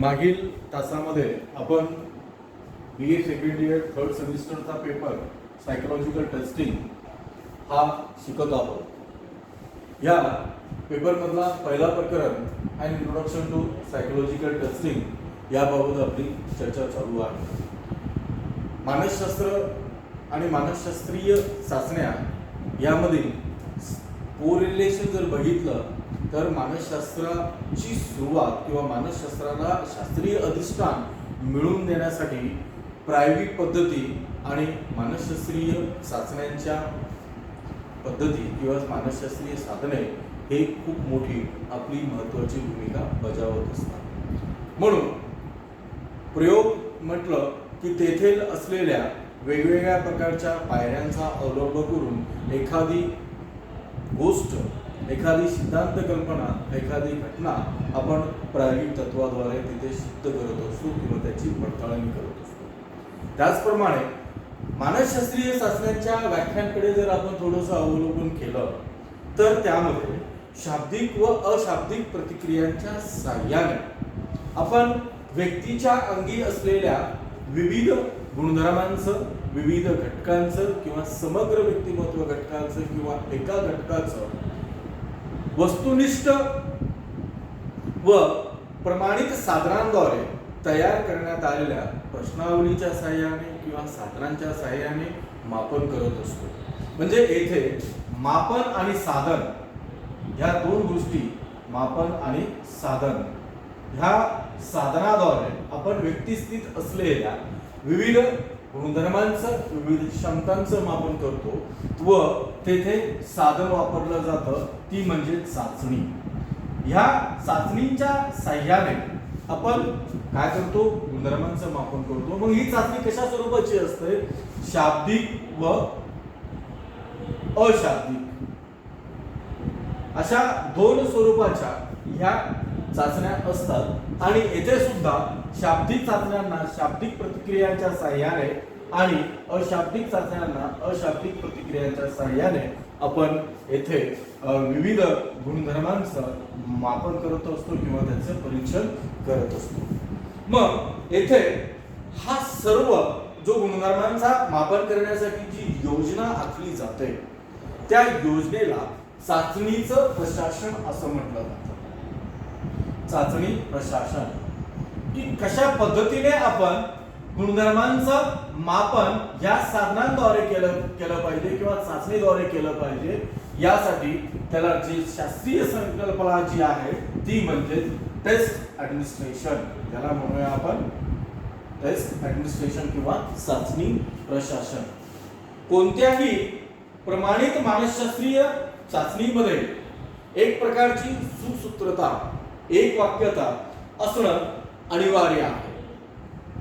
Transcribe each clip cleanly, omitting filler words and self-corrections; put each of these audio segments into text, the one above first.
मागील तासामध्ये आपण BA सेकंड इयर थर्ड सेमिस्टरचा पेपर सायकोलॉजिकल टेस्टिंग हा शिकत आहोत। या पेपरमधला पहिला प्रकरण and introduction to psychological testing याबाबत आपली चर्चा चालू आहे। मानसशास्त्र आणि मानसशास्त्रीय चाचण्या यामधील कोरिलेशन जर बघितलं तर मानसशास्त्राची सुरुवात किंवा मानसशास्त्राला शास्त्रीय अधिष्ठान मिळवून देण्यासाठी प्रायोगिक पद्धती आणि मानसशास्त्रीय चाचण्यांच्या पद्धती किंवा मानसशास्त्रीय साधने हे खूप मोठी आपली महत्त्वाची भूमिका बजावत असतात। म्हणून प्रयोग म्हटलं की तेथील असलेल्या वेगवेगळ्या प्रकारच्या पायऱ्यांचा अवलंब करून एखादी गोष्ट, एखादी सिद्धांत कल्पना, एखादी घटना आपण प्रायोगिक तत्वाद्वारे तिथे सिद्ध करत असतो किंवा त्याची पडताळणी करत असतो। त्याचप्रमाणे मानसशास्त्रीय चाचण्यांच्या व्याख्यांकडे जर आपण थोडंसं अवलोकन केलं तर त्यामध्ये शाब्दिक व अशाब्दिक प्रतिक्रियांच्या साहाय्याने आपण व्यक्तीच्या अंगी असलेल्या विविध गुणधर्मांचं, विविध घटकांचं किंवा समग्र व्यक्तिमत्व घटकांचं किंवा एका घटकाचं वस्तुनिष्ठ व प्रमाणित साधनांद्वारे तयार करण्यात आलेल्या प्रश्नावलीच्या साहाय्याने किंवा साधनांच्या साहाय्याने मापन करत असतो। म्हणजे येथे मापन आणि साधन ह्या दोन गोष्टी, मापन आणि साधन ह्या साधनाद्वारे आपण व्यक्तिस्थित असलेल्या विविध गुणधर्मांचं, विविध क्षमतांचं मापन करतो व तेथे साधन वापरलं जातं ती म्हणजे चाचणी। ह्या चाचणीच्या साहाय्याने आपण काय करतो? गुणधर्मांचं मापन करतो। मग ही चाचणी कशा स्वरूपाची असते? शाब्दिक व अशाब्दिक अशा दोन स्वरूपाच्या ह्या चाचण्या असतात आणि येथे सुद्धा शाब्दिक चाचण्यांना शाब्दिक प्रतिक्रियांच्या साहाय्याने आणि अशाब्दिक चाचण्यांना अशाब्दिक प्रतिक्रियांच्या साहाय्याने आपण येथे विविध गुणधर्मांचं मापन करत असतो किंवा त्यांचं परीक्षण करत असतो। मग येथे हा सर्व जो गुणधर्मांचा मापन करण्यासाठी जी योजना आखली जाते त्या योजनेला चाचणीचं प्रशासन असं म्हटलं जातं। चाचणी प्रशासन की कशा पद्धतीने आपण गुणधर्मांचं मापन या साधनांद्वारे केलं पाहिजे किंवा चाचणीद्वारे केलं पाहिजे, यासाठी त्याला जी शास्त्रीय संकल्पना जी आहे ती म्हणजे टेस्ट ऍडमिनिस्ट्रेशन, त्याला म्हणूया आपण टेस्ट ऍडमिनिस्ट्रेशन किंवा चाचणी प्रशासन। कोणत्याही प्रमाणित मानसशास्त्रीय चाचणीमध्ये एक प्रकारची सुसूत्रता, एक वाक्यता असणं अनिवार्य आहे।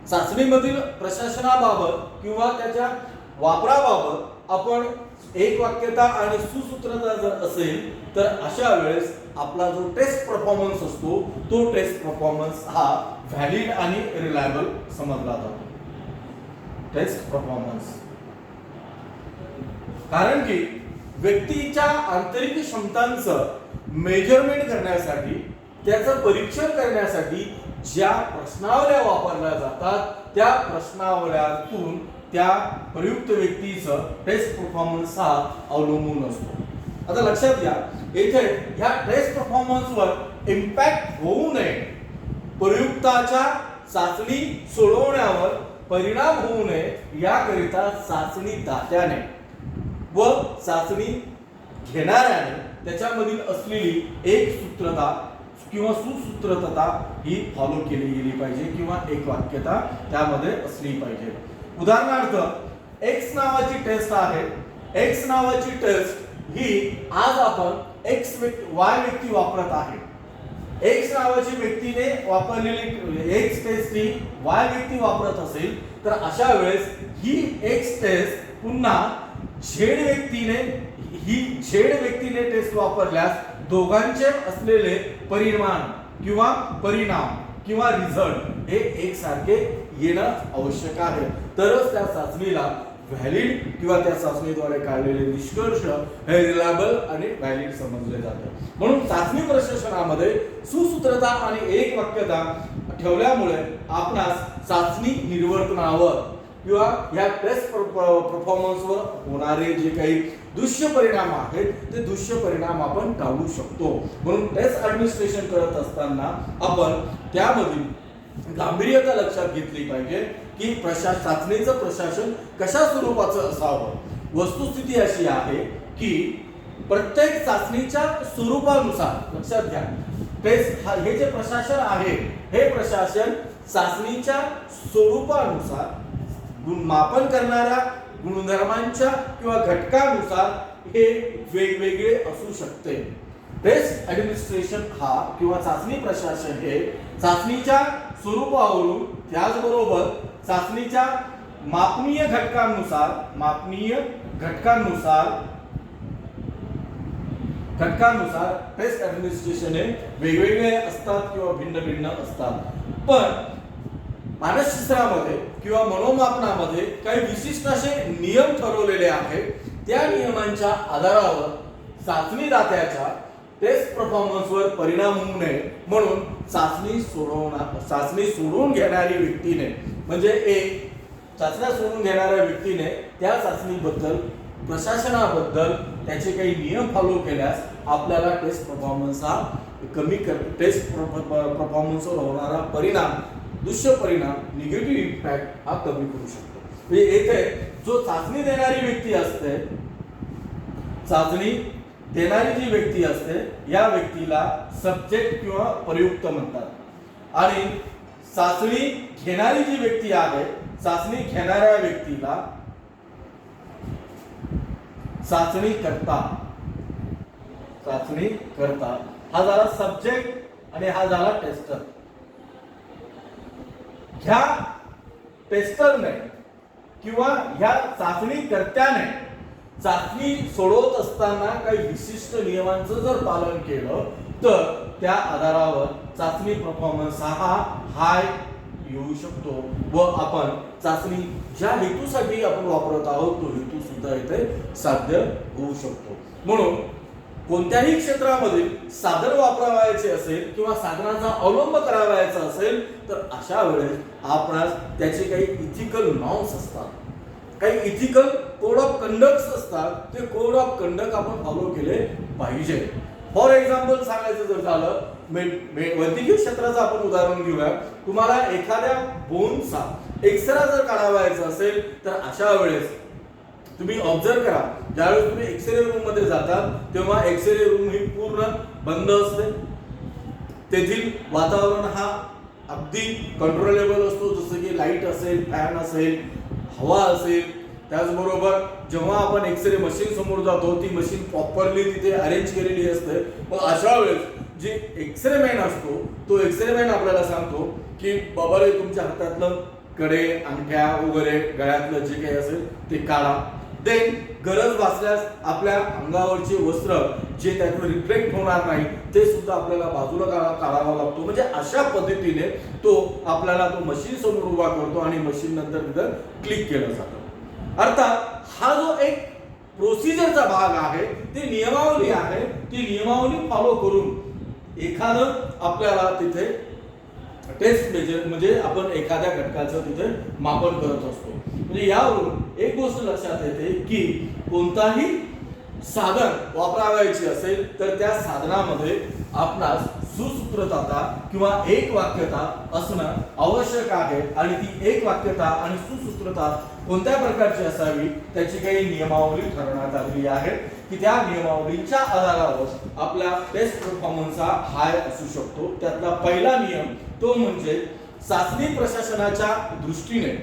चाचणीमधील प्रशासनाबाबत किंवा त्याच्या वापराबाबत आपण एक वाक्यता आणि सुसूत्रता जर असेल तर अशा वेळेस आपला जो टेस्ट परफॉर्मन्स असतो तो टेस्ट परफॉर्मन्स हा व्हॅलिड आणि रिलायबल समजला जातो। टेस्ट परफॉर्मन्स कारण की व्यक्तीच्या आंतरिक क्षमतांचं मेजरमेंट करण्यासाठी, त्याचं परीक्षण करण्यासाठी ज्या प्रश्नावल्या वापरल्या जातात त्या प्रश्नावल्यातून त्या प्रयुक्त व्यक्तीचं टेस्ट परफॉर्मन्स हा अवलंबून असतो। आता लक्षात घ्या, येथे ह्या टेस्ट परफॉर्मन्सवर इम्पॅक्ट होऊ नये, प्रयुक्ताच्या चाचणी सोडवण्यावर परिणाम होऊ नये याकरिता चाचणी दात्याने व चाचणी घेणाऱ्याने त्याच्यामधील असलेली एक सूत्रता किंवा सुसूत्रता ही फॉलो केली गेली पाहिजे किंवा एक वाक्यता त्यामध्ये असली पाहिजे। उदाहरणार्थ एक्स नावाची टेस्ट आहे। एक्स नावाची टेस्ट ही आज आपण वाय व्यक्ती वापरत आहे। एक्स नावाची व्यक्तीने वापरलेली एक्स टेस्ट ही वाय व्यक्ती वापरत असेल तर अशा वेळेस ही एक्स टेस्ट पुन्हा झेड व्यक्तीने टेस्ट वापरल्यास दोघांचे असलेले परिमाण किंवा परिणाम किंवा रिझल्ट हे एकसारखे येणं आवश्यक आहे, तरच त्या चाचणीला व्हॅलिड किंवा त्या चाचणीद्वारे काढलेले निष्कर्ष हे रिलायबल आणि व्हॅलिड समजले जातात. म्हणून चाचणी प्रशासनामध्ये सुसूत्रता आणि एकवाक्यता ठेवल्यामुळे आपणास चाचणी निर्वर्तनावर किंवा या टेस्ट परफॉर्मन्सवर होणारे जे काही दुष्परिणाम आहेत ते दुष्परिणाम आपण टाळू शकतो. म्हणून टेस्ट ऍडमिनिस्ट्रेशन करत असताना आपण त्यामधील गांभीर्यता लक्षात घेतली पाहिजे की चाचणीचं प्रशासन कशा स्वरूपाचं असावं. वस्तुस्थिती अशी आहे की प्रत्येक चाचणीच्या स्वरूपानुसार लक्षात घ्या, टेस्ट हे जे प्रशासन आहे हे प्रशासन चाचणीच्या स्वरूपानुसार मापन करणाऱ्या गुणधर्मांच्या किंवा घटकानुसार हे वेगवेगळे असू शकते. टेस्ट ऍडमिनिस्ट्रेशन हा किंवा चाचणी प्रशासन हे चाचणीच्या स्वरूपावरून त्याचबरोबर चाचणीच्या मापनीय घटकांनुसार टेस्ट ऍडमिनिस्ट्रेशन हे वेगवेगळे असतात किंवा भिन्न भिन्न असतात. पण मानसशास्त्रामध्ये किंवा मनोमापनामध्ये काही विशिष्ट असे नियम ठरवलेले आहेत. त्या नियमांच्या आधारावर चाचणीदात्याच्या टेस्ट परफॉर्मन्सवर परिणाम होऊ नये म्हणून चाचणी सोडून घेणारी व्यक्तीने म्हणजे चाचण्या सोडून घेणाऱ्या व्यक्तीने त्या चाचणीबद्दल प्रशासनाबद्दल त्याचे काही नियम फॉलो केल्यास आपल्याला टेस्ट परफॉर्मन्स हा टेस्ट परफॉर्मन्सवर होणारा परिणाम दुष्परिणाम निगेटिव्ह इम्पॅक्ट हा कमी करू शकतो. म्हणजे येथे जो चाचणी देणारी व्यक्ती असते, चाचणी देणारी जी व्यक्ती असते या व्यक्तीला सब्जेक्ट किंवा प्रयुक्त म्हणतात आणि चाचणी घेणारी जी व्यक्ती आहे चाचणी घेणाऱ्या व्यक्तीला चाचणी करता हा झाला सब्जेक्ट आणि हा झाला टेस्टर. ह्या टेस्टरने किंवा ह्या चाचणीकर्त्याने चाचणी सोडवत असताना काही विशिष्ट नियमांचं जर पालन केलं तर त्या आधारावर चाचणी परफॉर्मन्स हा हाय येऊ शकतो व आपण चाचणी ज्या हेतूसाठी आपण वापरत आहोत तो हेतू सुद्धा इथे साध्य होऊ शकतो. म्हणून कोणत्याही क्षेत्रामध्ये साधन वापरावयाचे असेल किंवा साधनाचा अवलंब करावयाचा असेल तर अशा वेळेस आपणास त्याचे काही इथिकल नॉर्म्स असतात, काही इथिकल कोड ऑफ कंडक्ट असतात. ते कोड ऑफ कंडक्ट आपण फॉलो केले पाहिजे. फॉर एक्झाम्पल सांगायचं जर झालं वैद्यकीय क्षेत्राचं आपण उदाहरण घेऊया. तुम्हाला एखाद्या बोनचा एक्सरे जर काढावायचा असेल तर अशा वेळेस तुम्ही ऑब्झर्व करा, ज्यावेळेस तुम्ही एक्सरे रूम मध्ये जातात तेव्हा एक्सरे रूम ही पूर्ण बंद असते. तेथील वातावरण हा अगदी कंट्रोलेबल असतो, जसं की लाईट असेल, फॅन असेल, हवा असेल. त्याचबरोबर जेव्हा आपण एक्सरे मशीन समोर जातो ती मशीन प्रॉपरली तिथे अरेंज केलेली असते. मग अशा वेळेस जे एक्सरे मॅन असतो तो एक्सरे मॅन आपल्याला सांगतो की बाबा रे तुमच्या हातातलं कडे, अंगठ्या वगैरे गळ्यातलं जे काही असेल ते काढा. देन गरज भासल्यास आपल्या अंगावरचे वस्त्र जे त्यातून रिफ्लेक्ट होणार नाही ते सुद्धा आपल्याला बाजूला काढावा लागतो. म्हणजे अशा पद्धतीने तो आपल्याला तो मशीन समोर उभा करतो आणि मशीन नंतर तिथं क्लिक केलं जातं. अर्थात हा जो एक प्रोसिजरचा भाग आहे ती नियमावली आहे, ती नियमावली फॉलो करून एखादं आपल्याला तिथे टेस्ट मेजर म्हणजे आपण एखाद्या घटकाचं तिथे मापन करत असतो. म्हणजे यावरून एक गोष्ट लक्षात येते की कोणताही साधन वापरावयाचे असेल तर त्या साधनामध्ये आपणास सुसूत्रता किंवा एकवाक्यता असणं आवश्यक आहे. आणि ती एकवाक्यता आणि सुसूत्रता कोणत्या प्रकारची असावी त्याची काही नियमावली ठरवण्यात आलेली आहे की त्या नियमावलीच्या आधारावर आपला टेस्ट परफॉर्मन्स हा हाय असू शकतो. त्यातला पहिला नियम तो म्हणजे चाचणी प्रशासनाच्या दृष्टीने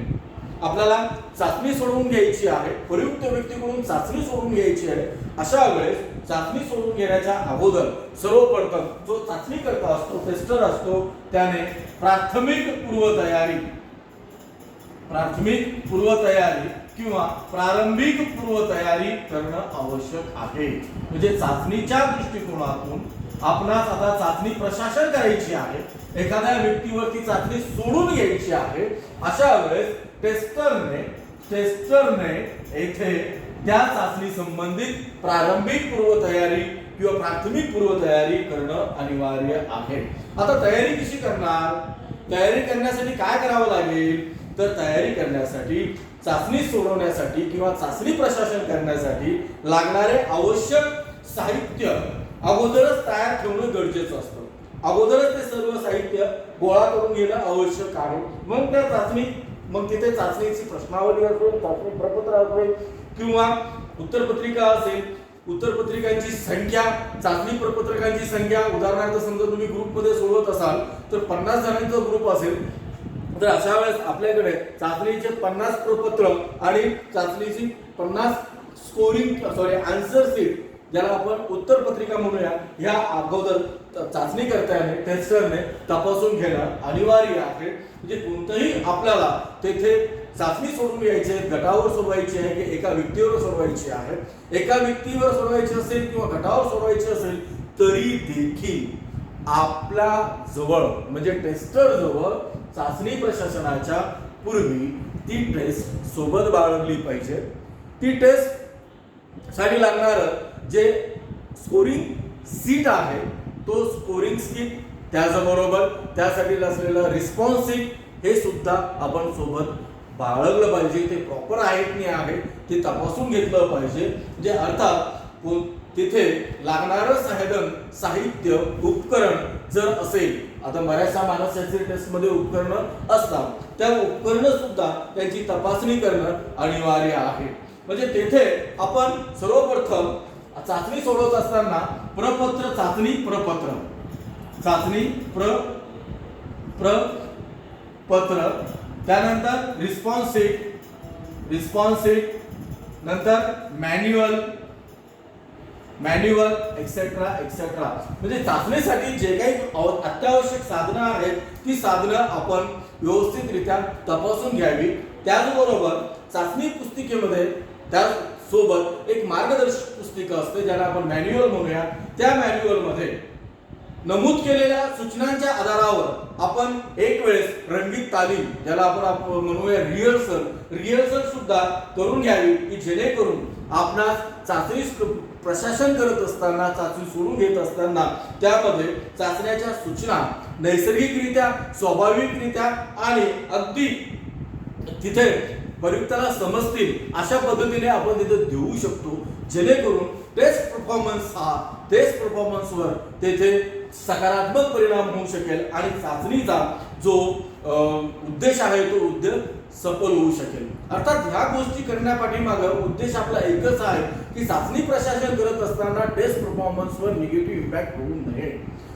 आपल्याला चाचणी सोडवून घ्यायची आहे, प्रयुक्त व्यक्तीकडून चाचणी सोडून घ्यायची आहे. अशा वेळेस चाचणी सोडून घेण्याच्या अगोदर सर्वप्रथम जो चाचणी करता असतो, टेस्टर असतो, त्याने प्राथमिक पूर्वतयारी किंवा प्रारंभिक पूर्वतयारी करणं आवश्यक आहे. म्हणजे चाचणीच्या दृष्टिकोनातून आपणास आता चाचणी प्रशासन करायची आहे, एखाद्या व्यक्तीवरती चाचणी सोडून घ्यायची आहे. अशा वेळेस टेस्टरने टेस्टरने येथे त्या चाचणी संबंधित प्रारंभिक पूर्वतयारी किंवा प्राथमिक पूर्वतयारी करणं अनिवार्य आहे. आता तयारी कशी करणार? तयारी करण्यासाठी काय करावं लागेल? तर तयारी करण्यासाठी चाचणी सोडवण्यासाठी किंवा चाचणी प्रशासन करण्यासाठी लागणारे आवश्यक साहित्य अगोदरच तयार ठेवणं गरजेचं असतं. अगोदरच ते सर्व साहित्य गोळा करून घेणं आवश्यक आहे. मग तिथे चाचणीची प्रश्नावली असेल, चाचणी प्रपत्र असेल किंवा उत्तरपत्रिका असेल, उत्तरपत्रिकांची संख्या, चाचणी प्रपत्रकांची संख्या, उदाहरणार्थ समजा तुम्ही ग्रुपमध्ये सोडवत असाल तर 50 जणांचा ग्रुप असेल तर अशा वेळेस आपल्याकडे चाचणीचे 50 प्रपत्र आणि चाचणीची 50 आन्सर शीट ज्याला आपण उत्तरपत्रिका म्हणूया, ह्या अगोदर चाचणी करताना टेस्टरने तपासून घेणं अनिवार्य आहे. म्हणजे कोणतंही आपल्याला तेथे चाचणी सोडून घ्यायची आहे, गटावर सोडवायची आहे की एका व्यक्तीवर सोडवायची आहे, एका व्यक्तीवर सोडवायची असेल किंवा गटावर सोडवायची असेल तरी देखील आपल्या जवळ म्हणजे टेस्टर जवळ चाचणी प्रशासनाच्या पूर्वी ती टेस्ट सोबत बाळगली पाहिजे. ती टेस्ट साठी लागणार जे स्कोरिंग सीट आहे तो स्कोरिंग सीट, त्याचबरोबर त्यासाठी असलेलं रिस्पॉन्स सीट हे सुद्धा आपण सोबत बाळगलं पाहिजे. ते प्रॉपर आहे की नाही आहे ते तपासून घेतलं पाहिजे. म्हणजे अर्थात तिथे लागणारं साहित्य उपकरण जर असेल, आता बऱ्याचशा मानसशास्त्रीय टेस्ट मध्ये उपकरणं असतात, त्या उपकरणं सुद्धा त्यांची तपासणी करणं अनिवार्य आहे. म्हणजे तेथे आपण सर्वप्रथम चाचणी सोडवत असताना चाचणी प्रपत्र, त्यानंतर रिस्पॉन्स सीट, नंतर मॅन्युअल एक्सेट्रा. म्हणजे चाचणीसाठी जे काही अत्यावश्यक साधनं आहेत ती साधनं आपण व्यवस्थितरित्या तपासून घ्यावी. त्याचबरोबर चाचणी पुस्तिकेमध्ये त्यासोबत एक मार्गदर्शक पुस्तिका असते ज्याला आपण मॅन्युअल म्हणूया. त्या मॅन्युअल मध्ये नमूद केलेल्या सूचनांच्या आधारावर आपण एक वेळेस रंगीत तालीम ज्याला आपण म्हणूया रिहर्सल सुद्धा करून घ्यावी की जेणेकरून आपणास चाचणी प्रशासन करत असताना, चाचणी सोडून घेत असताना त्यामध्ये चाचण्याच्या सूचना नैसर्गिकरित्या, स्वाभाविकरित्या आणि अगदी तिथे परीक्षकाला समजतील अशा पद्धतीने आपण तिथे देऊ शकतो, जेणेकरून टेस्ट परफॉर्मन्सवर तेथे सकारात्मक परिणाम होऊ शकेल आणि चाचणीचा जो उद्देश आहे तो उद्देश सफल होऊ शकेल. अर्थात ह्या गोष्टी करण्यापाठीमागे उद्देश आपला एकच आहे की चाचणी प्रशासन करत असताना टेस्ट परफॉर्मन्सवर निगेटिव्ह इम्पॅक्ट होऊ नये.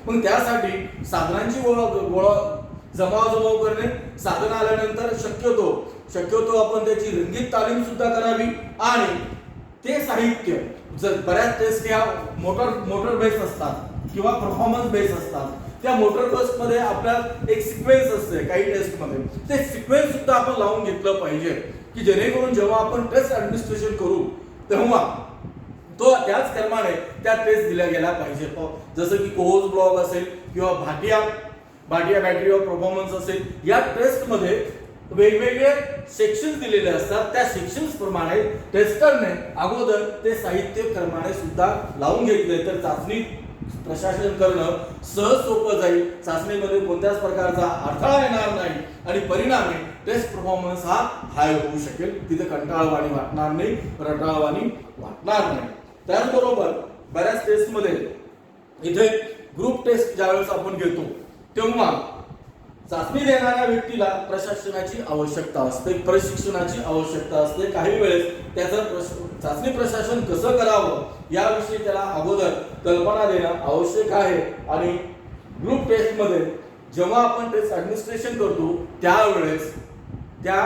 मग त्यासाठी साधनांची जमाव करणे, साधन आल्यानंतर शक्यतो आपण त्याची रंगीत तालीम सुद्धा करावी आणि ते साहित्य जर बऱ्याच टेस्ट ह्या मोटर बेस असतात किंवा परफॉर्मन्स बेस असतात, त्या मोटर बेस मध्ये आपल्या एक सिक्वेन्स असते काही टेस्ट मध्ये, ते सिक्वेन्स सुद्धा आपण लावून घेतलं पाहिजे की जेणेकरून जेव्हा आपण टेस्ट ऍडमिनिस्ट्रेशन करू तेव्हा तो त्याच क्रमाने त्या टेस्ट दिल्या गेल्या पाहिजे. जसं की कोहोज ब्लॉक असेल किंवा भाटिया बॅटरी ऑफ परफॉर्मन्स असेल, या टेस्ट मध्ये वेगवेगळे सेक्शन्स दिलेले असतात. त्या सेक्शन्स प्रमाणे टेस्टरने अगोदर ते साहित्य क्रमाने सुद्धा लावून घेतले तर चाचणी प्रशासन करणं सहज सोपं जाईल. चाचणीमध्ये कोणत्याच प्रकारचा अडथळा येणार नाही आणि परिणामी टेस्ट परफॉर्मन्स हा हाय होऊ शकेल. तिथे कंटाळवाणी वाटणार नाही, रटाळवाणी वाटणार नाही. त्याचबरोबर बऱ्याच टेस्टमध्ये इथे ग्रुप टेस्ट ज्यावेळेस आपण घेतो तेव्हा चाचणी देणाऱ्या व्यक्तीला प्रशासनाची आवश्यकता असते, प्रशिक्षणाची आवश्यकता असते. काही वेळेस त्याचं चाचणी प्रशासन कसं करावं याविषयी त्याला अगोदर कल्पना देणं आवश्यक आहे. आणि ग्रुप टेस्टमध्ये जेव्हा आपण टेस्ट ऍडमिनिस्ट्रेशन करतो त्यावेळेस त्या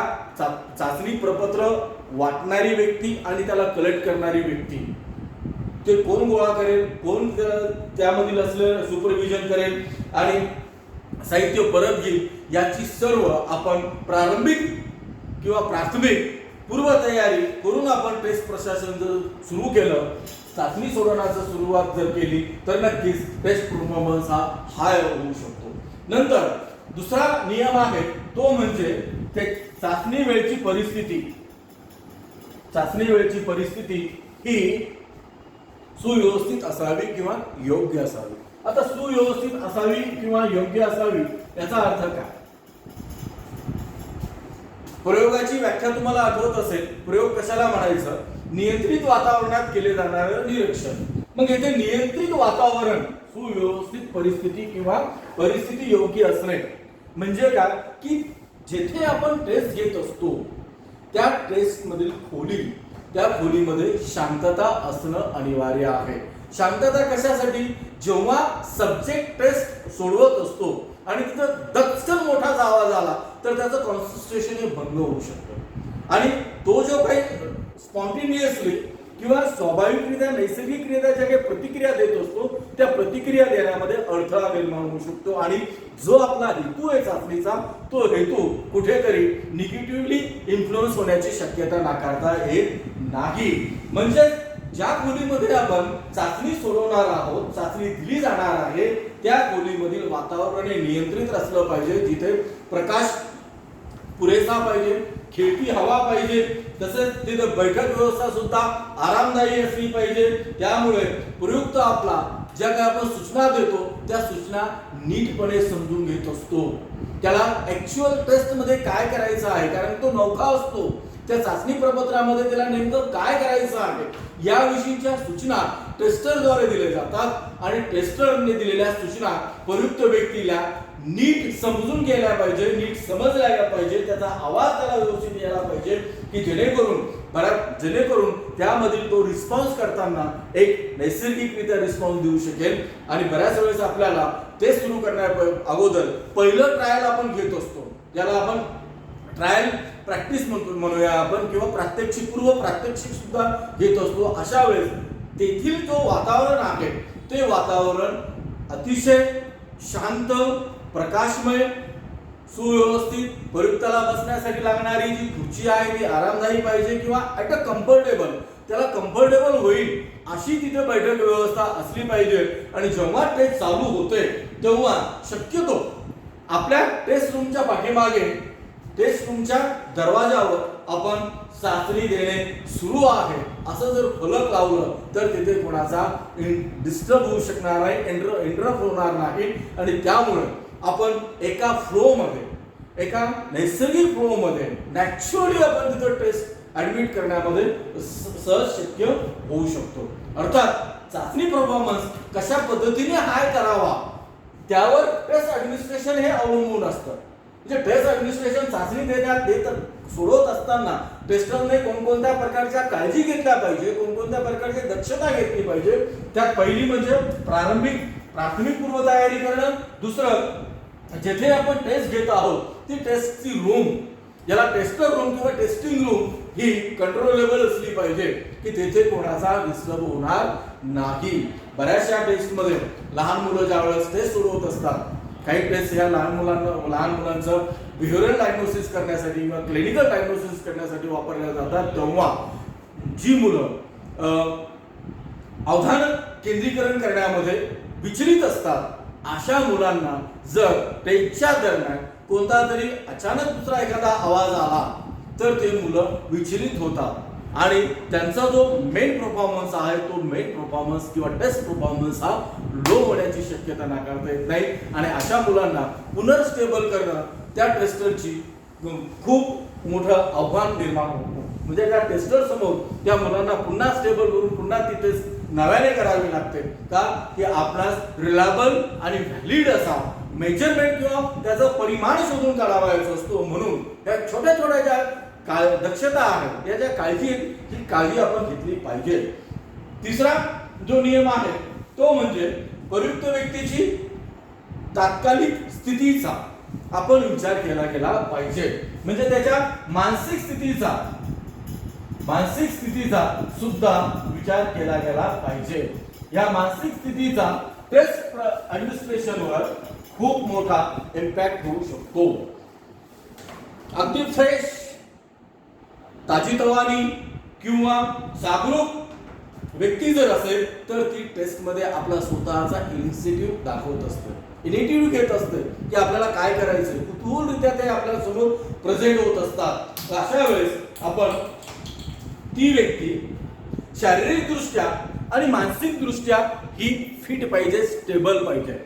चाचणी प्रपत्र वाटणारी व्यक्ती आणि त्याला कलेक्ट करणारी व्यक्ती ते कोण गोळा करेल, कोण त्यामधील असलेलं सुपरविजन करेल आणि साहित्य परत घेईल, याची सर्व आपण प्रारंभिक किंवा प्राथमिक पूर्वतयारी करून आपण टेस्ट प्रशासन जर सुरू केलं, चाचणी सोडवण्याची सुरुवात जर केली तर नक्कीच टेस्ट परफॉर्मन्स हा हाय होऊ शकतो. नंतर दुसरा नियम आहे तो म्हणजे ते चाचणी वेळची परिस्थिती. चाचणी वेळेची परिस्थिती ही सुव्यवस्थित असावी किंवा योग्य असावी. आता सुव्यवस्थित असावी किंवा योग्य असावी याचा अर्थ काय? प्रयोगाची व्याख्या तुम्हाला आठवत असेल. प्रयोग कशाला म्हणायचं? नियंत्रित वातावरणात केले जाणारे निरीक्षण. मग येथे नियंत्रित वातावरण, सुव्यवस्थित परिस्थिती किंवा परिस्थिती योग्य असणे म्हणजे काय की जेथे आपण टेस्ट घेत असतो त्या टेस्ट मधील खोली, त्या खोलीमध्ये शांतता असणं अनिवार्य आहे. शांतता कशासाठी? जेव्हा सब्जेक्ट टेस्ट सोडवत असतो आणि तिथं दचकन मोठाच आवाज आला तर त्याचं कॉन्सन्ट्रेशन हे भंग होऊ शकतं आणि तो जो काही स्पॉन्टेनियसली किंवा स्वाभाविकरित्या नैसर्गिकरित्या ज्या काही प्रतिक्रिया देत असतो त्या प्रतिक्रिया देण्यामध्ये अडथळा निर्माण होऊ शकतो आणि जो आपला हेतू आहे चाचणीचा तो हेतू कुठेतरी निगेटिव्हली इन्फ्लुअन्स होण्याची शक्यता नाकारता येत नाही. म्हणजे ज्या खोलीमध्ये आपण चाचणी सोडवणार आहोत, चाचणी दिली जाणार आहे, त्या खोलीमधील वातावरण हे नियंत्रित असलं पाहिजे. जिथे प्रकाश पुरेसा पाहिजे, खेळती हवा पाहिजे, तसेच तिथे बैठक व्यवस्था सुद्धा आरामदायी असली पाहिजे. त्यामुळे प्रयुक्त आपला ज्या काही आपण सूचना देतो त्या सूचना नीटपणे समजून घेत असतो. त्याला ऍक्च्युअल टेस्ट मध्ये काय करायचं आहे, कारण तो नौका असतो, त्या चाचणी प्रपत्रामध्ये त्याला नेमकं काय करायचं आहे याविषयीच्या सूचना टेस्टरद्वारे दिल्या जातात आणि टेस्टरने दिलेल्या सूचना प्रयुक्त व्यक्तीला नीट समजून घ्यायला पाहिजे, नीट समजल्या पाहिजे, त्याचा आवाज त्याला व्यवस्थित यायला पाहिजे की जेणेकरून त्यामधील तो रिस्पॉन्स करताना एक नैसर्गिकरित्या रिस्पॉन्स देऊ शकेल. आणि बऱ्याच वेळेस आपल्याला ते सुरू करण्या अगोदर पहिलं ट्रायल आपण घेत असतो, ज्याला आपण ट्रायल प्रॅक्टिस म्हणूया आपण, किंवा प्रात्यक्षिक, पूर्व प्रात्यक्षिक सुद्धा घेत असतो. अशा वेळेस तेथील जो वातावरण आहे ते वातावरण अतिशय शांत, प्रकाशमय, सुव्यवस्थित, प्रयुक्ताला बसण्यासाठी लागणारी जी खुर्ची आहे ती आरामदायी पाहिजे किंवा ॲट अ कम्फर्टेबल, त्याला कम्फर्टेबल होईल अशी तिथे बैठक व्यवस्था असली पाहिजे. आणि जेव्हा टेस्ट चालू होते तेव्हा शक्यतो आपल्या टेस्ट रूमच्या पाठीमागे, टेस्ट रूमच्या दरवाजावर आपण चाचणी देणे सुरू आहे असं जर फलक लावलं तर तिथे कोणाचा डिस्टर्ब होऊ शकणार नाही, इंटरप्ट होणार नाही. आणि त्यामुळे आपण एका फ्लो मध्ये, एका नैसर्गिक फ्लो मध्ये नॅचरली आपण तिथं टेस्ट ऍडमिट करण्यामध्ये सहज शक्य होऊ शकतो. अर्थात चाचणी परफॉर्मन्स कशा पद्धतीने हाय करावा त्यावर टेस्ट ऍडमिनिस्ट्रेशन हे अवलंबून असतं. म्हणजे टेस्ट ऍडमिनिस्ट्रेशन चाचणी देत सोडवत असताना टेस्टरने कोणकोणत्या प्रकारच्या काळजी घेतल्या पाहिजे, कोणकोणत्या प्रकारची दक्षता घेतली पाहिजे. त्यात पहिली म्हणजे प्राथमिक पूर्वतयारी करणं. दुसरं, जेथे आपण टेस्ट घेत आहोत ती टेस्टची रूम, ज्याला टेस्टर रूम किंवा टेस्टिंग रूम, ही कंट्रोलेबल असली पाहिजे की तेथे कोणाचा डिस्टर्ब होणार नाही. बऱ्याचशा टेस्टमध्ये लहान मुलं ज्यावेळेस टेस्ट सोडवत असतात, काही टेस्ट ह्या लहान मुलांचं बिहेवियरल डायग्नोसिस करण्यासाठी किंवा क्लिनिकल डायग्नोसिस करण्यासाठी वापरल्या जातात. तेव्हा जी मुलं अवधान केंद्रीकरण करण्यामध्ये विचलित असतात अशा मुलांना जर टेस्टच्या दरम्यान कोणता तरी अचानक दुसरा एखादा आवाज आला तर ते मुलं विचलित होतात आणि त्यांचा जो मेन परफॉर्मन्स आहे तो मेन परफॉर्मन्स किंवा टेस्ट परफॉर्मन्स हा लो होण्याची शक्यता नाकारता येत नाही. आणि अशा मुलांना पुनर्स्टेबल करणं त्या टेस्टरची खूप मोठं आव्हान निर्माण होतं. म्हणजे त्या टेस्टर समोर त्या मुलांना पुन्हा स्टेबल करून पुन्हा ती टेस्ट नव्याने करावी लागते का की आपणास रिलायबल आणि व्हॅलिड असा मेजरमेंट किंवा त्याचं परिमाण शोधून काढावायचा असतो. म्हणून या छोट्या छोट्या ज्या दक्षता आहेत, या ज्या काळजी आहेत, ही काळजी आपण घेतली पाहिजे. तिसरा जो नियम आहे तो म्हणजे प्रयुक्त व्यक्तीची तात्कालिक स्थितीचा आपण विचार केला पाहिजे. म्हणजे त्याच्या मानसिक स्थितीचा सुद्धा विचार केला गेला पाहिजे. या मानसिक स्थितीचा टेस्ट ऍडमिनिस्ट्रेशनवर खूप मोठा इम्पॅक्ट होऊ शकतो. अगदी फ्रेश, ताजीतवानी किंवा जागरूक व्यक्ती जर असेल तर ती टेस्ट मध्ये आपला स्वतःचा इनिशिएटिव्ह दाखवत असते, इनिशिएटिव्ह घेत असते की आपल्याला काय करायचं, कुतूहलरित्या ते आपल्या समोर प्रेझेंट होत असतात. अशा वेळेस आपण ती व्यक्ती शारीरिकदृष्ट्या आणि मानसिकदृष्ट्या ही फिट पाहिजे, स्टेबल पाहिजे.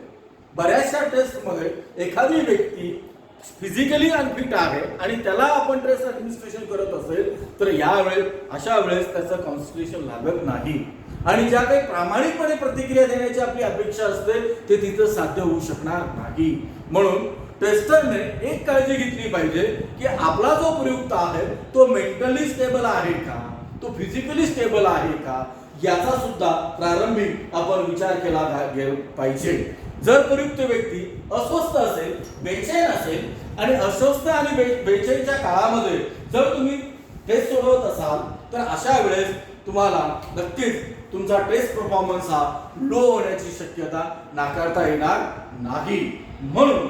बऱ्याचशा टेस्टमध्ये एखादी व्यक्ती फिजिकली अनफिट आहे आणि त्याला आपण टेस्ट ऍडमिनिस्ट्रेशन करत असेल तर अशा वेळेस त्याचं कॉन्सन्ट्रेशन लागत नाही आणि ज्या काही प्रामाणिकपणे प्रतिक्रिया देण्याची आपली अपेक्षा असते ते तिथं साध्य होऊ शकणार नाही. म्हणून टेस्टरने एक काळजी घेतली पाहिजे की आपला जो प्रयुक्त आहे तो मेंटली स्टेबल आहे का, तो फिजिकली स्टेबल आहे का, याचा सुद्धा प्रारंभिक आपण विचार केला पाहिजे. जर प्रयुक्त व्यक्ती अस्वस्थ असेल, बेचैन असेल आणि अस्वस्थ आणि बेचैनच्या काळामध्ये जर तुम्ही टेस्ट सोडवत असाल तर अशा वेळेस तुम्हाला नक्कीच तुमचा टेस्ट परफॉर्मन्स हा लो होण्याची शक्यता नाकारता येणार नाही. म्हणून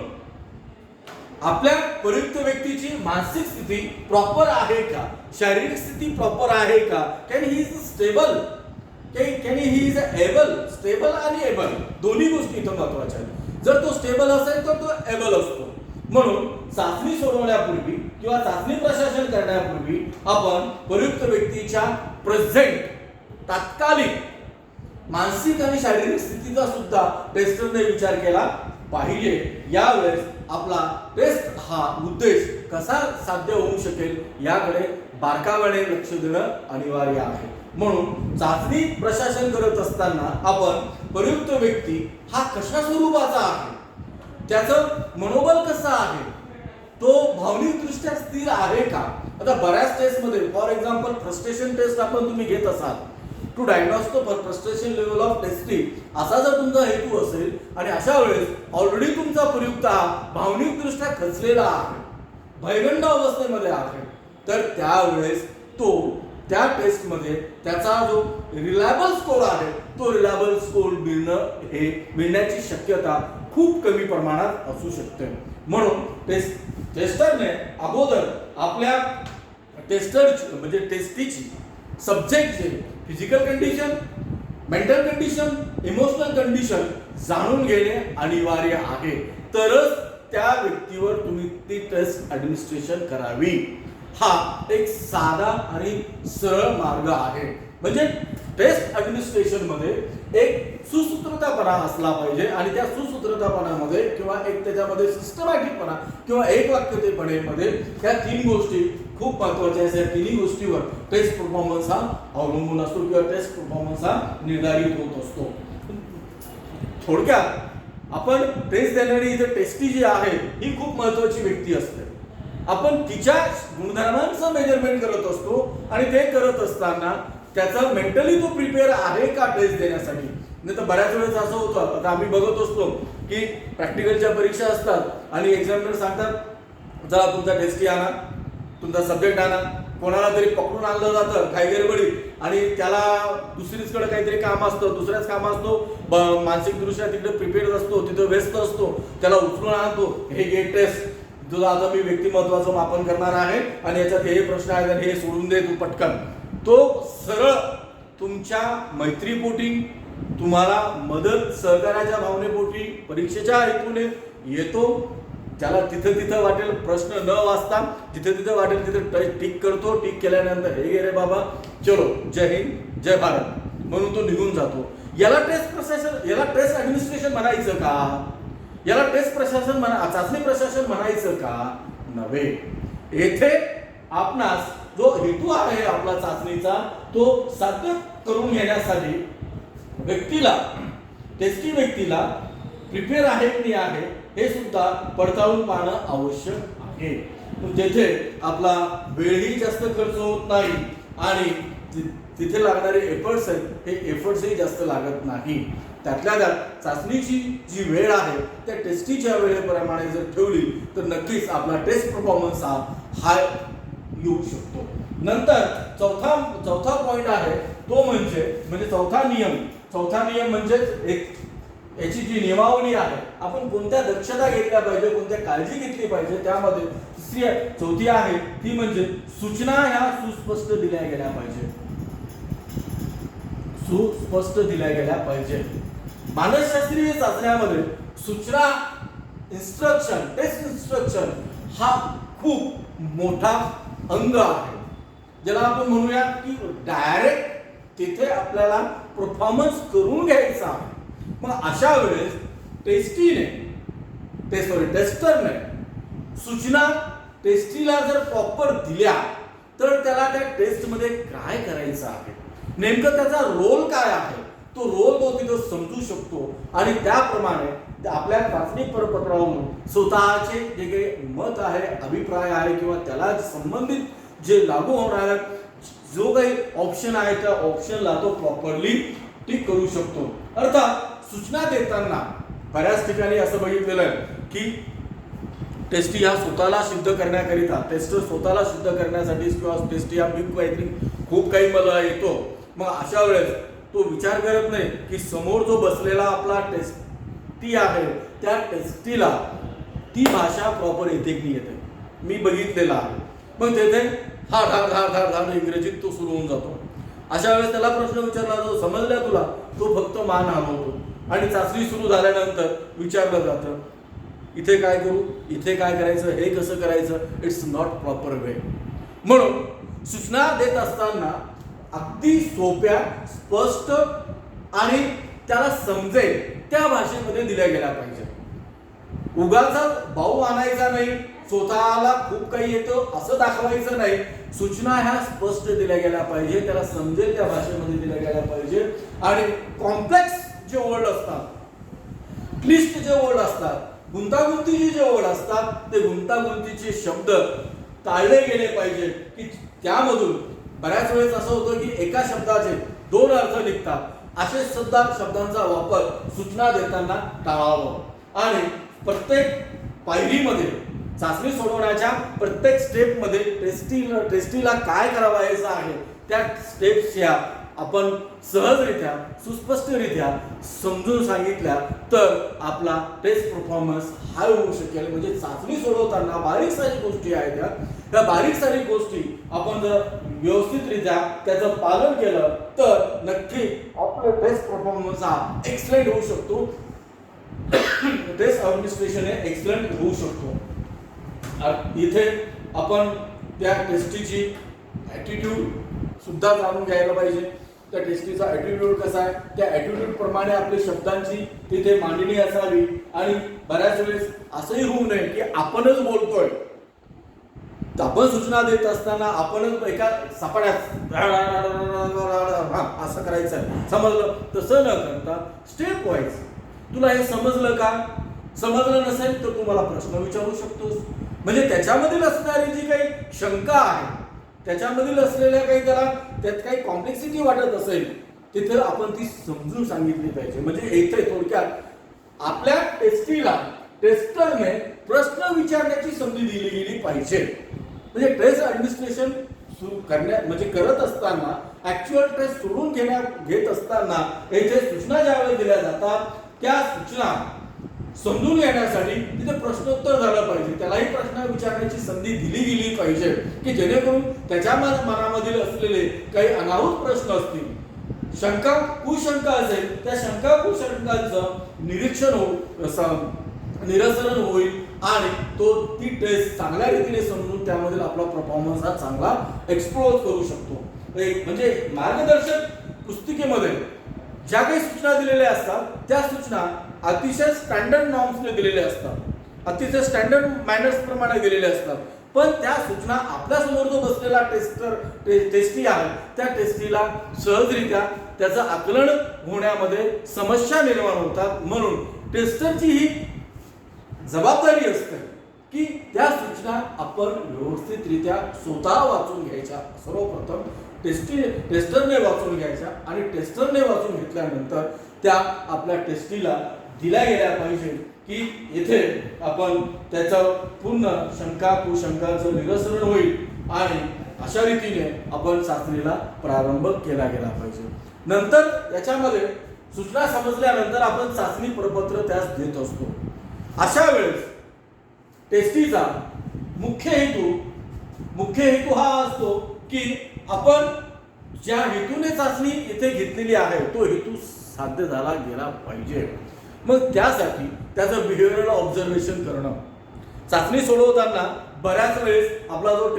आपल्या प्रयुक्त व्यक्तीची मानसिक स्थिती प्रॉपर आहे का, शारीरिक स्थिती प्रॉपर आहे का, can he is stable, can he is able, stable आणि एबल दोन्ही गोष्टी इथं महत्वाच्या आहेत. जर तो स्टेबल असेल तर तो एबल असतो. म्हणून चाचणी सोडवण्यापूर्वी किंवा चाचणी प्रशासन करण्यापूर्वी आपण प्रयुक्त व्यक्तीच्या प्रेझेंट तात्कालिक मानसिक आणि शारीरिक स्थितीचा सुद्धा टेस्टरने विचार केला पाहिजे. यावेळेस आपला टेस्ट हा उद्देश कसा साध्य होऊ शकेल याकडे बारकाईने लक्ष देणं अनिवार्य आहे. म्हणून चाचणी प्रशासन करत असताना आपण प्रयुक्त व्यक्ती हा कशा स्वरूपाचा आहे, त्याचं मनोबल कसं आहे, तो भावनिकदृष्ट्या स्थिर आहे का. आता बऱ्याच टेस्टमध्ये फॉर एक्झाम्पल फ्रस्ट्रेशन टेस्ट आपण तुम्ही घेत असाल to diagnose the frustration level of testing असा जर तुमचा हेतू असेल आणि अशा वेळेस ऑलरेडी तुमचा प्रयुक्त हा भावनिकदृष्ट्या खचलेला आहे, भयगंड अवस्थेमध्ये आहे, तर त्यावेळेस तो त्या टेस्टमध्ये त्याचा जो रिलायबल स्कोर आहे तो रिलायबल स्कोर मिळण्याची शक्यता खूप कमी प्रमाणात असू शकते. म्हणून टेस्टरने अगोदर आपल्या म्हणजे टेस्टीची सब्जेक्टचे physical condition, mental condition, emotional condition जाणून घेणे अनिवार्य आहे. तरच त्या व्यक्तीवर तुम्ही ती टेस्ट ऍडमिनिस्ट्रेशन करावी. हा एक साधा आणि सरळ मार्ग आहे. म्हणजे टेस्ट ऍडमिनिस्ट्रेशन मध्ये एक सुसूत्रतापणा असला पाहिजे आणि त्या सुसूत्रतापणामध्ये किंवा एक त्याच्यामध्ये सिस्टमॅटिकपणा किंवा एक वाक्यतेपणामध्ये ह्या तीन गोष्टी खूप महत्त्वाच्या आहेत. या तिन्ही गोष्टीवर टेस्ट परफॉर्मन्स हा अवलंबून असतो किंवा टेस्ट परफॉर्मन्स हा निर्धारित होत असतो. थोडक्यात आपण टेस्ट देणारी इथे टेस्टी जी आहे ही खूप महत्त्वाची व्यक्ती असते. आपण तिच्या गुणधर्मांचं मेजरमेंट करत असतो आणि ते करत असताना त्याचा मेंटली तो प्रिपेअर आहे का टेस्ट देण्यासाठी. नाही तर बऱ्याच वेळेस असं होतं, आता आम्ही बघत असतो की प्रॅक्टिकलच्या परीक्षा असतात आणि एक्झामिनर सांगतात चला तुमचा टेस्टी आणा, तुमचा सब्जेक्ट आणा. कोणाला तरी पकडून आणलं जातं काही गडबडीत आणि त्याला दुसरीचकडे काहीतरी काम असतं, दुसऱ्याच काम असतो, मानसिकदृष्ट्या तिकडे प्रिपेअर्ड असतो, तिथं व्यस्त असतो, त्याला उचलून आणतो, हे घे टेस्ट, तुझं आता मी व्यक्तिमत्वाचं मापन करणार आहे आणि याच्यात हे प्रश्न आहेत आणि हे सोडून दे तू पटकन. तो सरळ तुमच्या मैत्रीपोटी, तुम्हाला मदत सहकार्याच्या भावनेपोटी, परीक्षेच्या हेतूने येतो. त्याला तिथं वाटेल प्रश्न न वाचता जिथे वाटेल तिथे टिक करतो. टिक केल्यानंतर हे गे रे बाबा, चलो जय हिंद जय भारत म्हणून तो निघून जातो. याला टेस्ट ऍडमिनिस्ट्रेशन म्हणायचं का? याला टेस्ट प्रशासन चाचणी प्रशासन म्हणायचं का? नव्हे. येथे आपणास जो हेतू आहे आपला चाचणीचा तो साध्य करून घेण्यासाठी टेस्टी व्यक्तीला प्रिपेअर आहे की नाही आहे हे सुद्धा पडताळून पाहणं आवश्यक आहे. तेथे आपला वेळही जास्त खर्च होत नाही आणि तिथे लागणारे एफर्ट्स आहेत हे एफर्ट्सही जास्त लागत नाही. त्यातल्या त्यात चाचणीची जी वेळ आहे त्या टेस्टीच्या वेळेप्रमाणे जर ठेवली तर नक्कीच आपला टेस्ट परफॉर्मन्स हा हाय येऊ शकतो. नंतर चौथा पॉइंट आहे तो म्हणजे चौथा नियम म्हणजे याची जी नियमावली आहे आपण कोणत्या दक्षता घेतल्या पाहिजे, कोणत्या काळजी घेतली पाहिजे त्यामध्ये चौथी आहे ती म्हणजे सूचना ह्या सुस्पष्ट दिल्या गेल्या पाहिजे. मानसशास्त्रीय चाचण्यामध्ये सूचना टेस्ट इन्स्ट्रक्शन हा खूप मोठा अंग आहे. ज्याला आपण म्हणूया की डायरेक्ट तिथे आपल्याला परफॉर्मन्स करून घ्यायचा आहे. मग अशा वेळेस टेस्टरने सूचना टेस्टीला जर प्रॉपर दिल्या तर त्याला त्या टेस्टमध्ये काय करायचं आहे, नेमकं त्याचा रोल काय आहे, तो रोल तो तिथं समजू शकतो आणि त्याप्रमाणे आपल्या चाचणी प्रपत्रावरून स्वतःचे जे काही मत आहे, अभिप्राय आहे किंवा त्याला संबंधित जे लागू होणारा जो काही ऑप्शन आहे त्या ऑप्शनला तो प्रॉपरली टिक करू शकतो. अर्थात सूचना देताना बऱ्याच ठिकाणी असं बघितलेलं आहे की टेस्टी हा स्वतःला सिद्ध करण्याकरिता, टेस्टर स्वतःला सिद्ध करण्यासाठी किंवा टेस्टी हा बिग काहीतरी खूप काही मला येतो. मग अशा वेळेस तो विचार करत नाही की समोर जो बसलेला आपला टेस्टी आहे त्या टेस्टीला ती भाषा प्रॉपर येते की येते, मी बघितलेला आहे. मग तेथे हा धाड धाड धाड धाड इंग्रजीत तो सुरू होऊन जातो. अशा वेळेस त्याला प्रश्न विचारला जातो, समजल्या तुला, तो फक्त मान हलवतो आणि चाचणी सुरू झाल्यानंतर विचारलं जातं इथे काय करू, इथे काय करायचं, हे कसं करायचं, इट्स नॉट प्रॉपर वे. म्हणून सूचना देत असताना अगदी सोप्या, स्पष्ट आणि त्याला समजेल त्या भाषेमध्ये दिल्या गेल्या पाहिजे. उगाचा भाऊ आणायचा नाही, स्वतःला खूप काही येतं असं दाखवायचं नाही. सूचना ह्या स्पष्ट दिल्या गेल्या पाहिजे, त्याला समजेल त्या भाषेमध्ये दिल्या गेल्या पाहिजे. आणि कॉम्प्लेक्स जे वर्ड असतात, क्लिष्ट जे वर्ड असतात, गुंतागुंतीचे जे वर्ड असतात, ते गुंतागुंतीचे शब्द टाळले गेले पाहिजे की त्यामधून बऱ्याच वेळेस असं होतं की एका शब्दाचे दोन अर्थ निघतात. असे सुद्धा शब्दांचा वापर सूचना देताना टाळावा. आणि प्रत्येक पायरीमध्ये चाचणी सोडवण्याच्या प्रत्येक स्टेपमध्ये टेस्टीला काय करावायचं आहे त्या स्टेप्सच्या आपण सहजरित्या, सुस्पष्टरित्या समजून सांगितल्या तर आपला टेस्ट परफॉर्मन्स हाय होऊ शकेल. म्हणजे चाचणी सोडवताना बारीक सारीक गोष्टी आहेत, त्या बारीक सारीक गोष्टी आपण जर व्यवस्थितरित्या त्याचं पालन केलं तर नक्की आपला टेस्ट परफॉर्मन्स हा एक्सलेंट होऊ शकतो. टेस्ट ॲडमिनिस्ट्रेशन हे एक्सलंट होऊ शकतो. इथे आपण त्या टेस्टीची ॲटिट्यूड सुद्धा जाणून घ्यायला पाहिजे. त्या टेस्टीचा ॲटिट्यूड कसा आहे, त्या ॲटिट्यूड प्रमाणे आपल्या शब्दांची तिथे मांडणी असावी. आणि बऱ्याच वेळेस असंही होऊ नये की आपणच बोलतोय, आपण सूचना देत असताना आपणच एका सापड्यात असं करायचं, समजलं, तसं न करता स्टेप वाईज तुला हे समजलं का, समजलं नसेल तर तू मला प्रश्न विचारू शकतोस. म्हणजे त्याच्यामधील असणारी जी काही शंका आहे, त्याच्यामधील असलेल्या काही त्यात काही कॉम्प्लेक्सिटी वाटत असेल तिथे आपण ती समजून सांगितली पाहिजे. म्हणजे इथे थोडक्यात आपल्या टेस्टरने प्रश्न विचारण्याची संधी दिली गेली पाहिजे. म्हणजे टेस्ट ॲडमिनिस्ट्रेशन करत असताना, ऍक्च्युअल टेस्ट सोडून घेत असताना येथे सूचना ज्यावेळेस दिल्या जातात त्या सूचना समजून घेण्यासाठी तिथे प्रश्नोत्तर झालं पाहिजे, त्यालाही प्रश्न विचारण्याची संधी दिली गेली पाहिजे की जेणेकरून त्याच्या मनामधील असलेले काही अनाहूत प्रश्न असतील, शंका कुशंका असेल, त्या शंका कुशंकांचं निरसन होईल आणि तो ती टेस्ट चांगल्या रीतीने समजून त्यामधील आपला परफॉर्मन्स हा चांगला एक्सप्लोर करू शकतो. म्हणजे मार्गदर्शक पुस्तिकेमध्ये ज्या काही सूचना दिलेल्या असतात त्या सूचना अतिशय स्टँडर्ड नॉर्म्सने दिलेल्या असतात, अतिशय स्टँडर्ड मॅनर्स प्रमाणे दिलेल्या असतात. पण त्या सूचना आपल्या समोर जो बसलेला टेस्टी आहे त्या टेस्टीला सहजरित्या त्याचं आकलन होण्यामध्ये समस्या निर्माण होतात. म्हणून टेस्टरची ही जबाबदारी असते की त्या सूचना आपण व्यवस्थितरित्या स्वतः वाचून घ्यायच्या. सर्वप्रथम टेस्टरने वाचून घ्यायच्या आणि टेस्टरने वाचून घेतल्यानंतर त्या आपल्या टेस्टीला दिल्या गेल्या पाहिजे की येथे आपण त्याचं पूर्ण शंका कुशंकांचं निरसन होईल आणि अशा रीतीने आपण चाचणीला प्रारंभ केला गेला पाहिजे. नंतर याच्यामध्ये सूचना समजल्यानंतर आपण चाचणी प्रपत्र त्यास देत असतो. अशा वेळेस टेस्टीचा मुख्य हेतू हा असतो की आपण ज्या हेतूने चाचणी इथे घेतलेली आहे तो हेतू साध्य झाला गेला पाहिजे. मग त्यासाठी त्याचं बिहेवियरल ऑब्झर्वेशन करणं. चाचणी सोडवताना बऱ्याच वेळेस आपला जो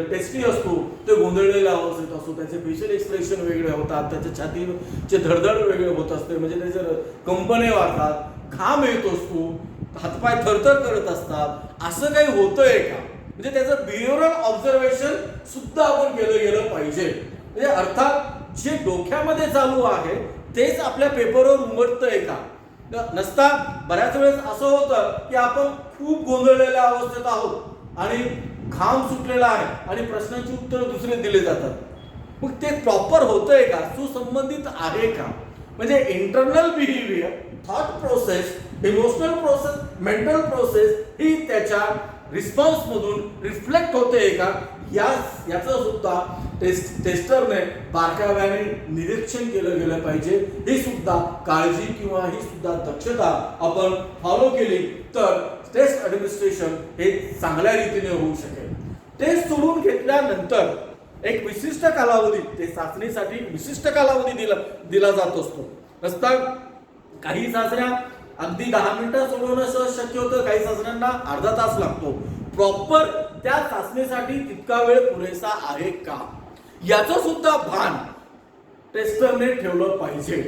टेस्टी असतो ते गोंधळलेला अवस्थेत असतो, त्याचे फेशियल एक्सप्रेशन वेगळे होतात, त्याच्या छातीचे धडधड वेगळे होत असते, म्हणजे त्याचे कंपने वाढतात, घाम येत असतो, हातपाय थरथर करत असतात, असं काही होतंय का? म्हणजे त्याचं बिहेवियरल ऑब्झर्वेशन सुद्धा आपण गेलं पाहिजे. म्हणजे अर्थात जे डोक्यामध्ये चालू आहे तेच आपल्या पेपरवर उमटतंय का? नसता बऱ्याच वेळेस असं होतं की आपण खूप गोंधळलेल्या अवस्थेत आहोत आणि घाम सुटलेला आहे आणि प्रश्नांची उत्तरं दुसरे दिले जातात. मग ते प्रॉपर होतंय का? सुसंबंधित आहे का? म्हणजे internal behaviour, thought process, emotional process, mental process ही त्याच्या रिस्पॉन्स मधून रिफ्लेक्ट होते का, याचं सुद्धा टेस्टरने बारकाव्याने निरीक्षण केलं गेलं पाहिजे. ही सुद्धा काळजी किंवा ही सुद्धा दक्षता आपण फॉलो केली तर टेस्ट ऍडमिनिस्ट्रेशन हे चांगल्या रीतीने होऊ शकेल. टेस्ट सोडून घेतल्यानंतर एक विशिष्ट कालावधी, ते चाचणीसाठी विशिष्ट कालावधी दिला जात असतो. रस्ता काही चाचण्या अगदी 10 मिनिटात सोडवणं सहज शक्य होतं, काही चाचण्यांना अर्धा तास लागतो. प्रॉपर त्या चाचणीसाठी तितका वेळ पुरेसा आहे का, याचं सुद्धा भान टेस्टरने ठेवलं पाहिजे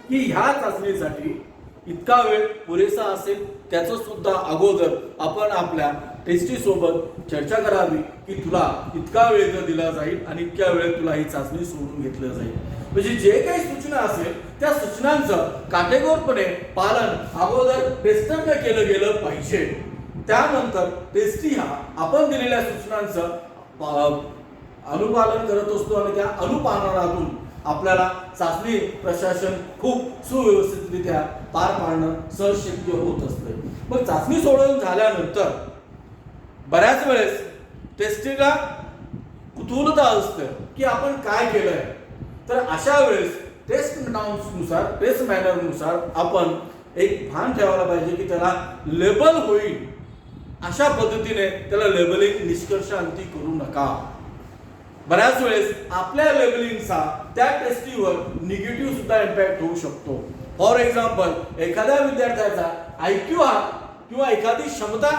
की ह्या चाचणीसाठी इतका वेळ पुरेसा असेल. त्याचं सुद्धा अगोदर आपण आपल्या टेस्टी सोबत चर्चा करावी की तुला इतका वेळ जर दिला जाईल आणि इतक्या वेळेत तुला ही चाचणी सोडून घेतलं जाईल. म्हणजे जे काही सूचना असेल त्या सूचनांचं काटेकोरपणे पालन अगोदर टेस्टरने केलं गेलं पाहिजे. त्यानंतर टेस्टी हा आपण दिलेल्या सूचनांचं अनुपालन करत असतो आणि त्या अनुपालनातून आपल्याला चाचणी प्रशासन खूप सुव्यवस्थितरित्या पार पाडणं सहज शक्य होत असते. मग चाचणी सोडवून झाल्यानंतर बऱ्याच वेळेस टेस्टीला कुतूहलता असते की आपण काय केलंय. तर अशा वेळेस टेस्ट नुसार, टेस्ट मॅनरनुसार आपण एक भान ठेवायला पाहिजे की त्याला लेबल होईल अशा पद्धतीने त्याला लेबलिंग निष्कर्ष अंती करू नका. बऱ्याच वेळेस आपल्या लेबलिंगचा त्या टेस्टीवर निगेटिव्ह सुद्धा इम्पॅक्ट होऊ शकतो. फॉर एक्झाम्पल एखाद्या विद्यार्थ्याचा IQ हा किंवा एखादी क्षमता,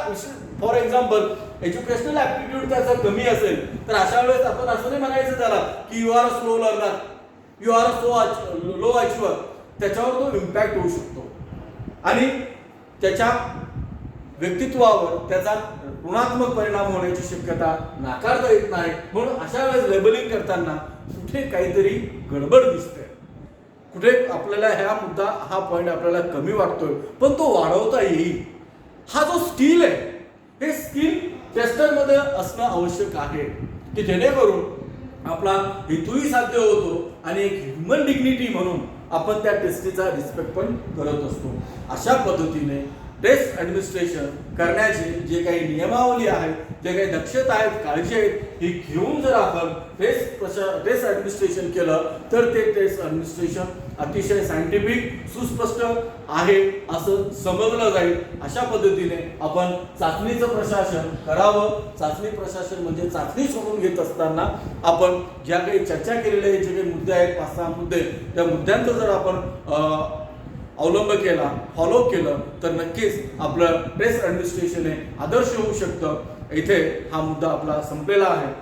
फॉर एक्झाम्पल एज्युकेशनल ऍप्टिट्यूड त्याचा कमी असेल तर अशा वेळेस आपण असं नाही म्हणायचं त्याला की you are a slow learner, you are so low achiever. त्याच्यावर तो इम्पॅक्ट होऊ शकतो आणि त्याच्या व्यक्तित्वावर त्याचा ऋणात्मक परिणाम होण्याची शक्यता नाकारता येत नाही. म्हणून अशा वेळेस लेबलिंग करताना कुठे काहीतरी गडबड दिसते, कुठे आपल्याला हा पॉइंट आपल्याला कमी वाटतोय पण तो वाढवता येईल. हा जो स्किल आहे हे स्किल टेस्टरमध्ये असणं आवश्यक आहे की जेणेकरून आपला हेतूही साध्य होतो आणि एक ह्युमन डिग्निटी म्हणून आपण त्या टेस्टीचा रिस्पेक्ट पण करत असतो. अशा पद्धतीने टेस्ट ऍडमिनिस्ट्रेशन करण्याचे जे काही नियमावली आहेत, जे काही दक्षता आहेत, काळजी आहेत, ही घेऊन जर आपण टेस्ट ऍडमिनिस्ट्रेशन केलं तर ते टेस्ट ऍडमिनिस्ट्रेशन अतिशय सायंटिफिक, सुस्पष्ट आहे असं समजलं जाईल. अशा पद्धतीने आपण चाचणीचं प्रशासन करावं. चाचणी प्रशासन म्हणजे चाचणी सोडून घेत असताना आपण ज्या काही चर्चा केलेल्या जे काही मुद्दे आहेत, 5-6 मुद्दे, त्या मुद्द्यांचा जर आपण अवलंब केला, फॉलो केलं तर नक्कीच आपलं टेस्ट ऍडमिनिस्ट्रेशन हे आदर्श होऊ शकतं. इथे हा मुद्दा आपला संपलेला आहे.